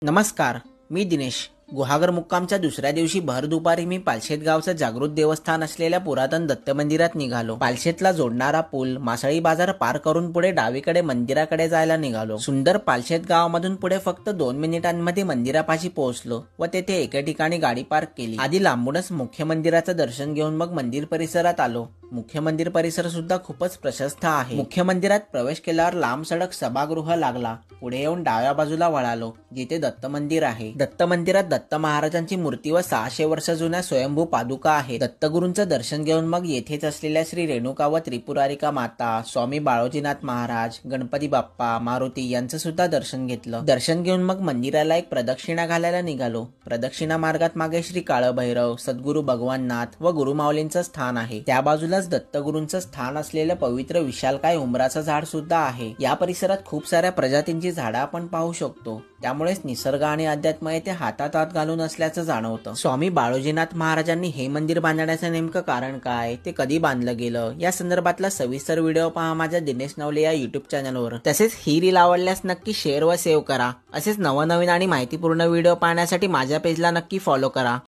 नमस्कार, मी दिनेश. गुहागर मुक्कामच्या दुसऱ्या दिवशी भर दुपारी मी पालशेत गावचं जागृत देवस्थान असलेल्या पुरातन दत्त मंदिरात निघालो. पालशेतला जोडणारा पूल मासळी बाजार पार करून पुढे डावीकडे मंदिराकडे जायला निघालो. सुंदर पालशेत गावामधून पुढे फक्त 2 मिनिटांमध्ये मंदिरापाशी पोहोचलो व तेथे एके ठिकाणी गाडी पार्क केली. आधी लांबूनच मुख्य मंदिराचं दर्शन घेऊन मग मंदिर परिसरात आलो. मुख्य मंदिर परिसर सुद्धा खूपच प्रशस्त आहे. मुख्य मंदिरात प्रवेश केल्यावर लांब सडक सभागृह लागला. पुढे येऊन डाव्या बाजूला वळालो, जिथे दत्त मंदिर आहे. दत्त मंदिरात दत्त महाराजांची मूर्ती व 600 वर्ष जुन्या स्वयंभू पादुका आहेत. दत्तगुरूंचं दर्शन घेऊन मग येथेच असलेल्या श्री रेणुका व त्रिपुरारिका माता, स्वामी बाळोजीनाथ महाराज, गणपती बाप्पा, मारुती यांचं सुद्धा दर्शन घेतलं. दर्शन घेऊन मग मंदिराला एक प्रदक्षिणा घालायला निघालो. प्रदक्षिणा मार्गात मागे श्री काळभैरव, सद्गुरू भगवाननाथ व गुरुमाऊलींचं स्थान आहे. त्या बाजूलाच दत्तगुरूंचं स्थान असलेलं पवित्र विशालकाय उंबराचं झाड सुद्धा आहे. या परिसरात खूप साऱ्या प्रजातींची झाडं आपण पाहू शकतो. त्यामुळेच निसर्ग आणि अध्यात्म येथे हातात हात घालून असल्याचं जाणवतं. स्वामी बाळोजीनाथ महाराजांनी हे मंदिर बांधण्याचं नेमकं कारण काय, ते कधी बांधलं गेलं, या संदर्भातला सविस्तर व्हिडिओ पहा माझ्या दिनेश नवले या युट्यूब चॅनलवर. तसेच ही रील आवडल्यास नक्की शेअर व सेव्ह करा. असेच नवनवीन आणि माहितीपूर्ण व्हिडिओ पाहण्यासाठी माझ्या पेजला नक्की फॉलो करा.